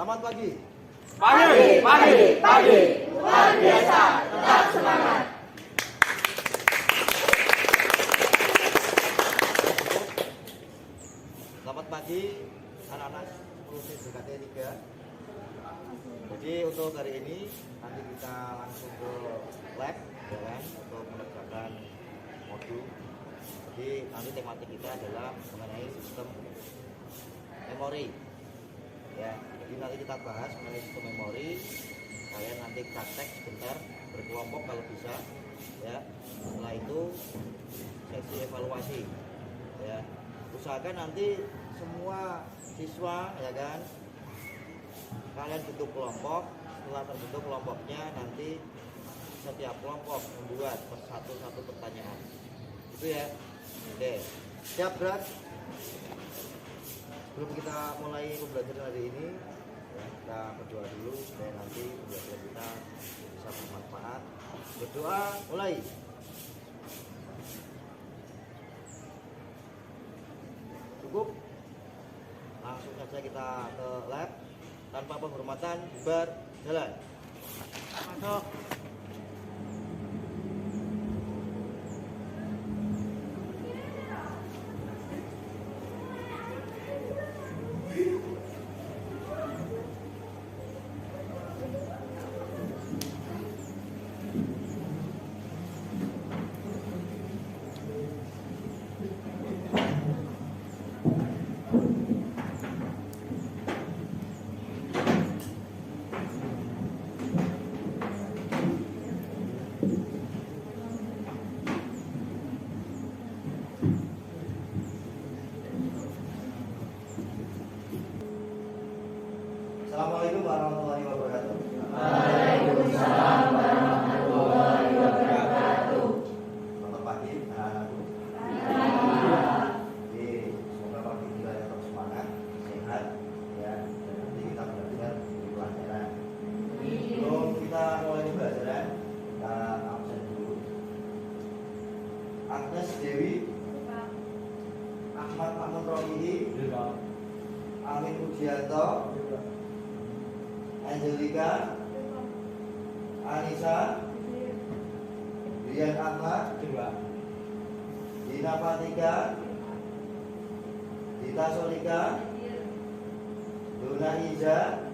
Selamat pagi. Pagi. Luar biasa, tetap semangat. Selamat pagi anak-anak khusus BKT 3. Jadi untuk hari ini nanti kita langsung ke lab ya kan, untuk mengerjakan modul. Jadi nanti tematik kita adalah mengenai sistem memori. Ya, jadi nanti kita bahas mengenai sistem memori. Kalian nanti praktek sebentar berkelompok kalau bisa. Ya, setelah itu sesi evaluasi. Ya, usahakan nanti semua siswa ya kan, kalian bentuk kelompok. Setelah terbentuk kelompoknya, nanti setiap kelompok membuat satu pertanyaan. Itu ya. Oke, siap berat? Sebelum kita mulai pembelajaran hari ini, ya, kita berdoa dulu supaya nanti pembelajaran kita bisa bermanfaat. Berdoa, mulai. Cukup? Langsung saja kita ke lab. Tanpa penghormatan, bubar, jalan. Masuk. Assalamualaikum warahmatullahi wabarakatuh. Waalaikumsalam warahmatullahi wabarakatuh. Selamat pagi anak-anakku. Jadi semoga pagi kita tetap semangat, sehat, ya. Dan nanti kita belajar di pelajaran. Sebelum kita mulai pembelajaran, kita absen dulu. Agnes Dewi, Ahmad Amun Rohidi, Amin Ujianto, Angelika, Anissa, Rian Ahmad, Dina Fatika, Dita Solika, Duna Iza,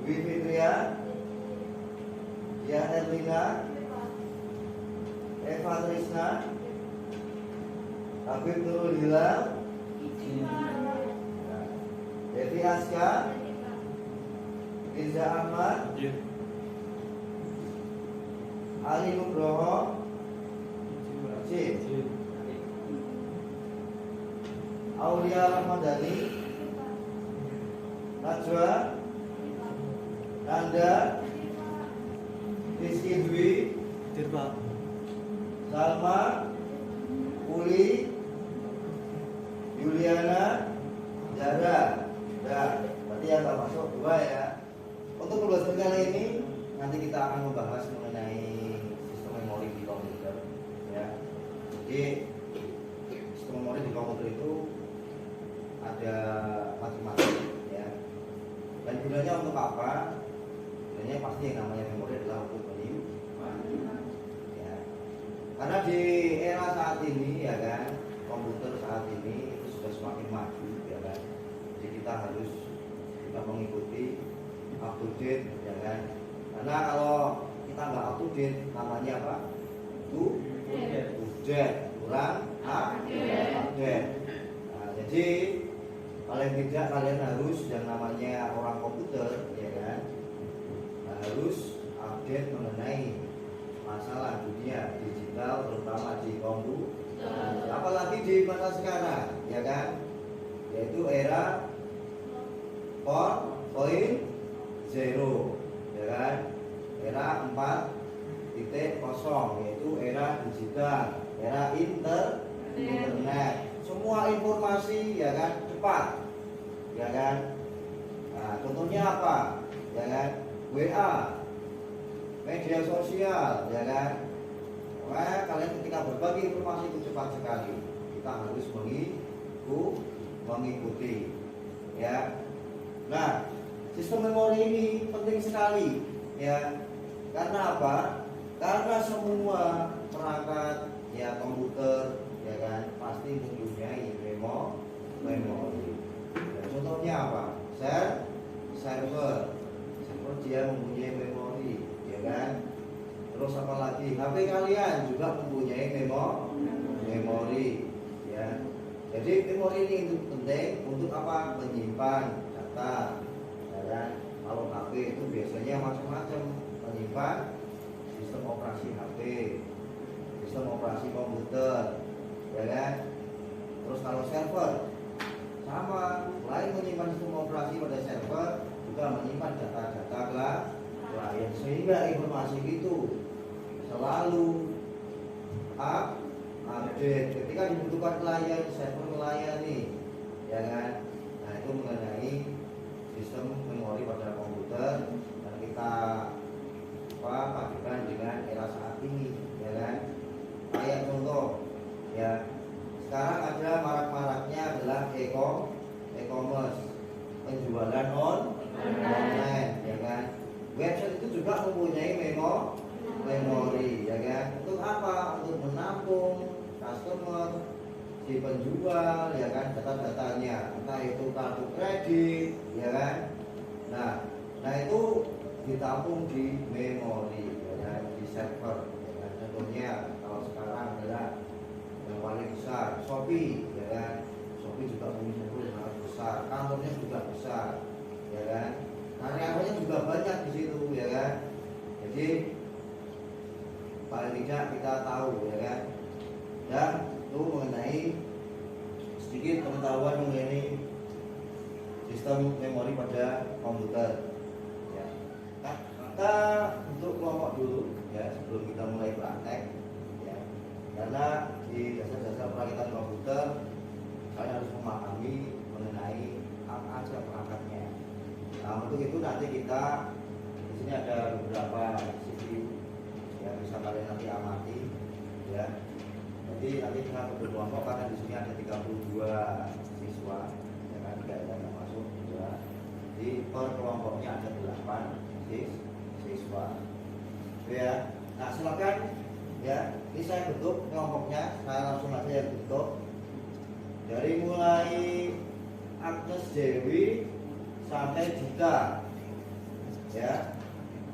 Dwi Fitria, Dia Erlina, Eva Trisna, Habib Nurul Hilal, Devi Aska, Riza Ahmad, Ali Nugroho, Aulia Ramadhani, Najwa, Nanda, Rizky Dwi, Salma, Uli, Yuliana, Zara. Nah, berarti yang tak masuk 2 ya. Untuk pembelajaran kali ini nanti kita akan membahas mengenai sistem memori di komputer ya. Jadi sistem memori di komputer itu ada macam-macam ya. Dan gunanya untuk apa? Gunanya pasti yang namanya memori adalah untuk menyimpan ya. Karena di era saat ini ya kan, komputer saat ini itu sudah semakin maju ya kan. Jadi kita harus mengikuti up to date ya kan. Karena kalau kita nggak up to date namanya apa? Kurang update. Nah, jadi paling tidak kalian harus yang namanya orang komputer ya kan, harus update mengenai masalah dunia digital terutama di komputer. Apalagi di masa sekarang ya kan, yaitu era 4.0 ya kan, era 4.0 yaitu era digital, era internet. Semua informasi ya kan cepat ya kan. Nah, contohnya apa ya kan, WA, media sosial ya kan. Wah, kalian ketika berbagi informasi itu cepat sekali. Kita harus mengikuti ya. Nah, sistem memori ini penting sekali ya. Karena apa? Karena semua perangkat ya komputer ya kan pasti mempunyai memori. Ya, contohnya apa? Server dia mempunyai memori ya kan. Terus apa lagi? HP kalian juga mempunyai memori ya. Jadi memori ini penting untuk apa? Menyimpan data ya kan. Kalau HP itu biasanya macam-macam, menyimpan sistem operasi HP, sistem operasi komputer ya kan. Terus kalau server sama, selain menyimpan sistem operasi pada server juga menyimpan data-data klien, sehingga informasi itu selalu update ketika dibutuhkan klien, server melayani ya kan. Nah itu mengenai sistem memori pada komputer dan kita padukan dengan era saat ini ya kan. Kayak contoh ya, sekarang ada marak-maraknya adalah e-commerce, penjualan online ya kan. Website itu juga mempunyai memori ya kan. Untuk apa? Untuk menampung customer, si penjual ya kan, data-datanya, entah itu kartu kredit ya kan. Nah itu ditampung di memori ya kan, di server ya kan. Contohnya kalau sekarang adalah yang paling besar Shopee ya kan. Shopee juga punya server yang sangat besar, kantornya juga besar ya kan. Karyawannya juga banyak di situ ya kan. Jadi paling tidak kita tahu ya kan. Dan itu mengenai sedikit pengetahuan mengenai sistem memori pada komputer ya. Nah, kita untuk kelompok dulu ya sebelum kita mulai praktek ya. Karena di dasar-dasar perakitan komputer kalian harus memahami mengenai apa aja perangkatnya. Nah untuk itu nanti kita di sini ada beberapa CPU yang bisa kalian nanti amati ya. Jadi nanti kita berkelompok karena di sini ada 32 siswa ya kan, tidak ada yang masuk juga. Jadi per kelompoknya ada 8 siswa ya. Nah silakan ya, ini saya bentuk kelompoknya, saya langsung aja yang bentuk dari mulai Agnes Dewi sampai Dita ya.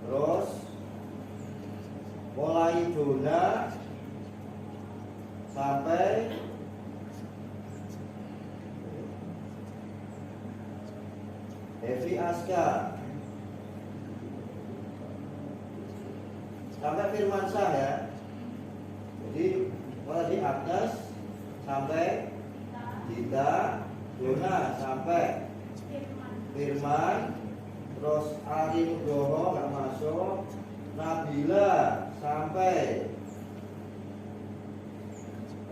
Terus mulai Dona sampai Devi Aska sampai Firmansyah ya. Jadi mulai di Agnes sampai Dita, Dona sampai Firman, terus Ari Nugroho nggak masuk, Nabila sampai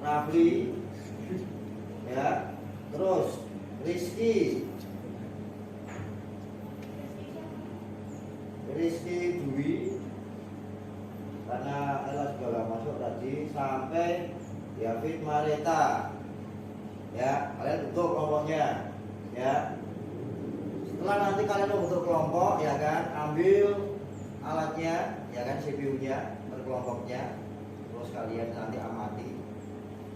Rafli ya, terus Rizky Dwi karena Ella juga nggak masuk tadi, sampai David Mareta ya. Kalian bentuk kelompoknya ya. Setelah nanti kalian membentuk kelompok ya kan, ambil alatnya ya kan, CPU-nya berkelompoknya, terus kalian nanti amati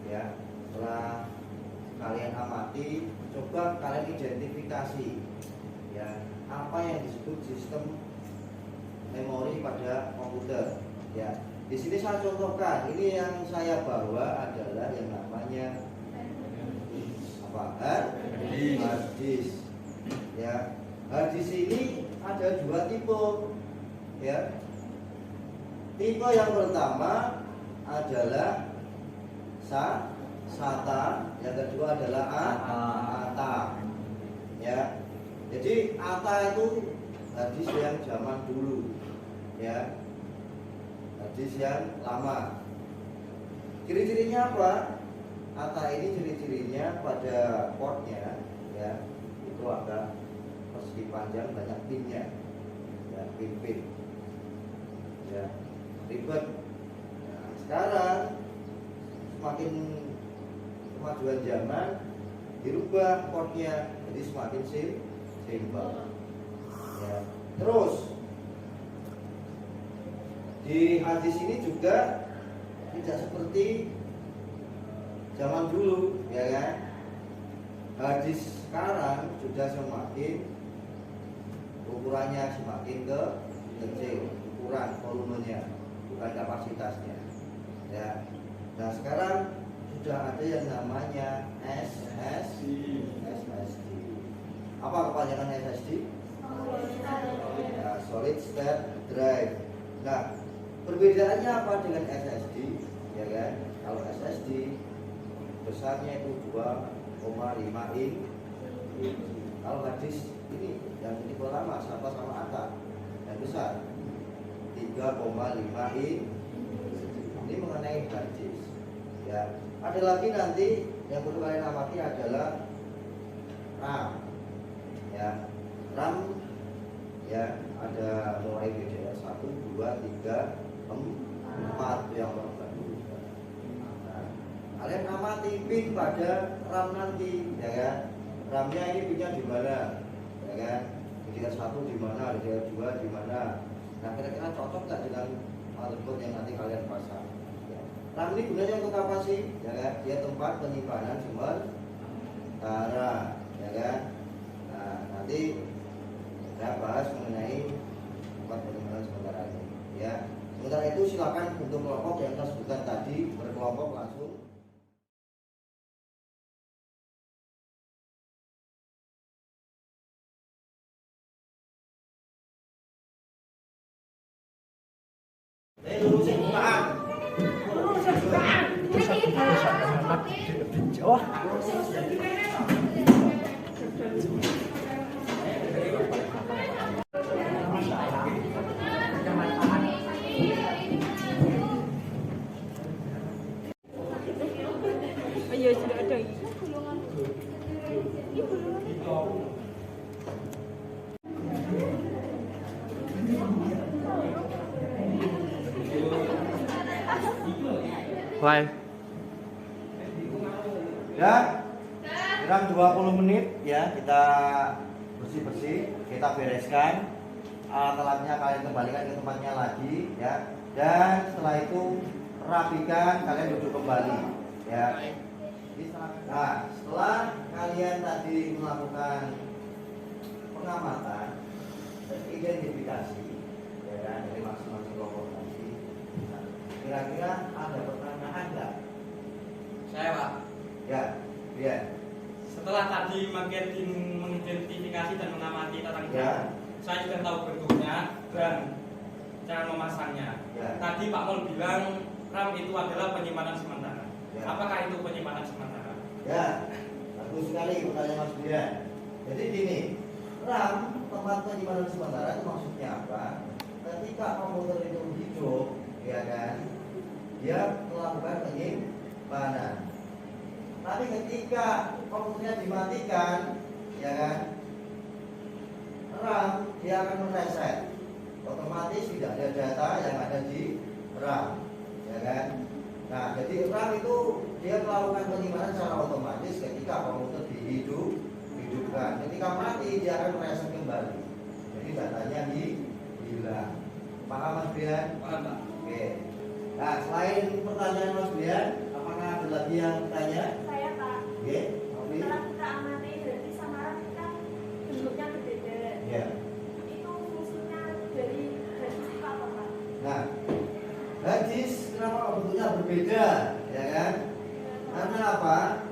ya. Setelah kalian amati, coba kalian identifikasi ya apa yang disebut sistem memori pada komputer ya. Di sini saya contohkan, ini yang saya bawa adalah yang namanya apa? Hard disk ya. Hard disk ini ada dua tipe ya. Tipe yang pertama adalah SATA, yang kedua adalah ATA ya. Jadi ATA itu hadis yang zaman dulu ya, hadis yang lama. Ciri-cirinya apa? ATA ini ciri-cirinya pada portnya ya, itu agak persegi panjang, banyak pinnya ya, pin ya, ribet. Nah, sekarang semakin kemajuan zaman dirubah portnya, jadi semakin Simple. Ya. Terus di hadis ini juga tidak seperti zaman dulu, ya kan? Hadis sekarang sudah semakin ukurannya semakin kecil, ukuran volumenya, bukan kapasitasnya. Ya. Nah sekarang sudah ada yang namanya SSD. Apa kepanjangan SSD? Ya, solid state drive. Nah, perbedaannya apa dengan SSD? Ya kan? Kalau SSD besarnya itu 2,5 inch. Kalau hadis ini yang tipe lama sama atas yang besar 3,5 inch. Ini mengenai hadis. Ya, ada lagi nanti yang perlu kalian amati adalah RAM. Ya, RAM ya ada mulai BDR 1, 2, 3, 4 yang baru. Nah, kalian amati pin pada RAM nanti, ya kan? RAM-nya ini pinnya di mana, ya kan? BDR 1 di mana, BDR 2 di mana. Nah, kira-kira cocok nggak dengan motherboard yang nanti kalian pasang? Ya. RAM ini gunanya untuk apa sih? Ya kan? Dia tempat penyimpanan sementara, ya kan? Nah, nanti saya bahas mengenai tempat penyimpanan sementara ini. Ya, sementara itu silakan untuk kelompok yang kita sebutkan tadi berkelompok langsung. Iya sudah ada. Live. Ya, kurang 20 menit ya kita bersih-bersih, kita bereskan alat-alatnya, kalian kembalikan ke tempatnya lagi ya. Dan setelah itu rapikan, kalian duduk kembali ya. Nah, setelah kalian tadi melakukan pengamatan dan identifikasi ya kan, dari masing-masing kelompok tadi, nah, kira-kira ada pertanyaan nggak? Saya Pak, Ya, ya. setelah tadi mengidentifikasi dan mengamati tentang Ya. RAM, saya sudah tahu bentuknya dan cara memasangnya. Ya. Tadi Pak Mul bilang RAM itu adalah penyimpanan sementara. Ya. Apakah itu penyimpanan sementara? Ya, bagus sekali pertanyaan Mas Brian. Jadi gini, RAM tempat penyimpanan sementara itu maksudnya apa? Ketika komputer itu hidup, ya kan, dia melakukan penyimpanan. Tapi ketika komputernya dimatikan, ya kan, RAM dia akan mereset. Otomatis tidak ada data yang ada di RAM, ya kan. Nah, jadi RAM itu dia melakukan penyimpanan secara otomatis ketika komputer dihidupkan. Ketika mati dia akan mereset kembali. Jadi datanya hilang. Paham Mas Brian? Paham Pak? Oke. Nah, selain pertanyaan Mas Brian, apakah ada lagi yang bertanya? Saya Pak, Oke, Oke. setelah kita amati berarti sama RAM kita bentuknya berbeda. Ya. Itu fungsinya dari hadis itu apa Pak? Nah, hadis kenapa bentuknya berbeda, ya kan? Karena apa?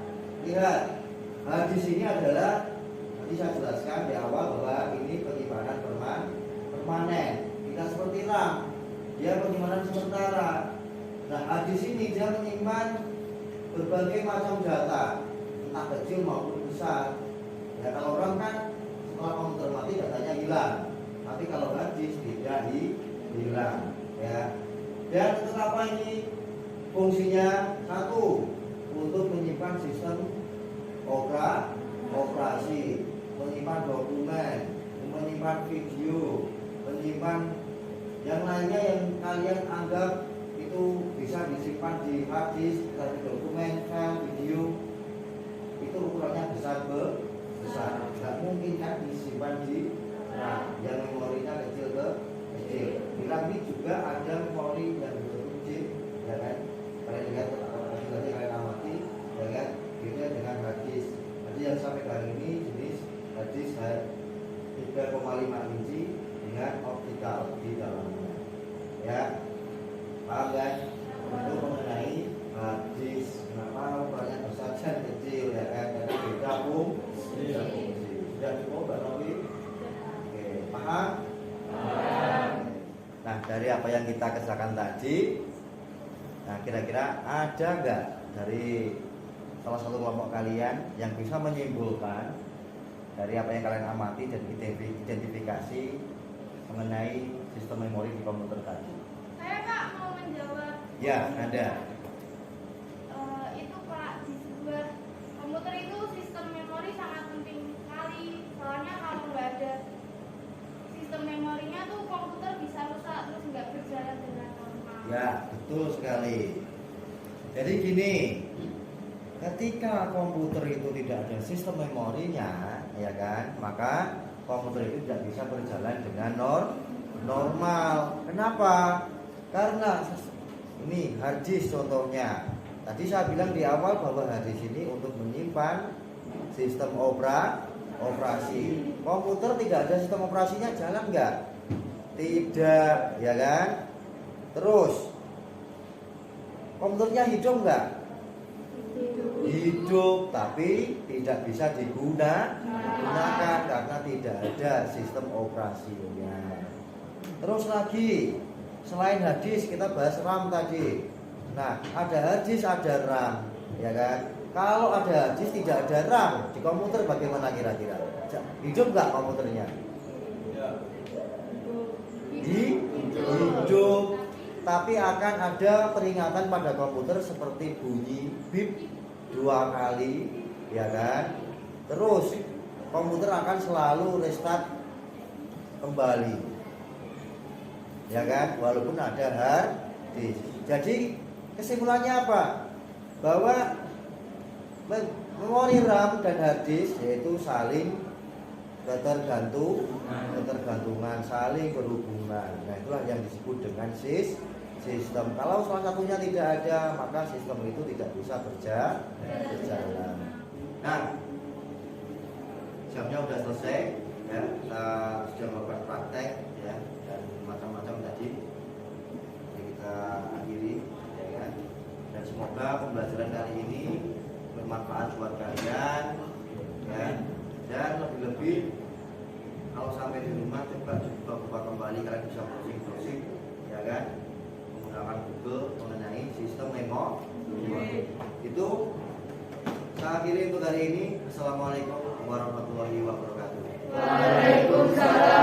Lihat, hadis ini adalah tadi saya jelaskan di awal bahwa ini penyimpanan permanen. Tidak seperti RAM, dia penyimpanan sementara. Nah, hadis ini dia menyimpan berbagai macam data, entah kecil maupun besar. Ya, kalau orang kan setelah komputer mati datanya hilang, tapi kalau hadis tidak hilang. Ya. Dan kenapa ini fungsinya? Satu, untuk menyimpan sistem operasi, menyimpan dokumen, menyimpan video, menyimpan yang lainnya yang kalian anggap itu bisa disimpan di hard disk, dari dokumen, file, video, itu ukurannya besar. Nggak mungkin kan disimpan dari apa yang kita kerjakan tadi. Nah, kira-kira ada nggak dari salah satu kelompok kalian yang bisa menyimpulkan dari apa yang kalian amati dan identifikasi mengenai sistem memori di komputer tadi? Saya Kak mau menjawab. Ya, ada. Itu Pak, di sebuah komputer itu sistem memori sangat penting sekali. Soalnya kalau nggak ada sistem memorinya tuh komputer bisa rusak terus nggak berjalan dengan normal. Ya, betul sekali. Jadi gini, ketika komputer itu tidak ada sistem memorinya, ya kan, maka komputer itu tidak bisa berjalan dengan normal. Kenapa? Karena ini hard disk contohnya. Tadi saya bilang di awal bahwa hard disk ini untuk menyimpan sistem operasi. Komputer tidak ada sistem operasinya, jalan nggak? Tidak, ya kan? Terus komputernya hidup nggak? Hidup, tapi tidak bisa digunakan karena tidak ada sistem operasinya. Terus lagi, selain hard disk kita bahas RAM tadi. Nah, ada hard disk, ada RAM, ya kan? Kalau ada hard disk tidak ada RAM di komputer, bagaimana kira-kira? Hidup nggak komputernya? Hidup, tapi akan ada peringatan pada komputer seperti bunyi bip 2 kali, ya kan? Terus komputer akan selalu restart kembali, ya kan? Walaupun ada hard disk. Jadi kesimpulannya apa? Bahwa memori RAM dan hard disk yaitu saling ketergantungan, saling berhubungan. Nah, itulah yang disebut dengan sistem. Kalau salah satunya tidak ada, maka sistem itu tidak bisa berjalan. Nah, jamnya sudah selesai, ya. Kita sudah melakukan praktek, ya, dan macam-macam tadi. Jadi kita akhiri, ya kan? Dan semoga pembelajaran kali ini bermanfaat buat kalian, ya. Dan lebih-lebih kalau sampai di rumah coba buka kembali, kalian bisa browsing, ya kan? Menggunakan Google mengenai sistem memori. Itu saya akhiri untuk hari ini. Assalamualaikum warahmatullahi wabarakatuh. Waalaikumsalam.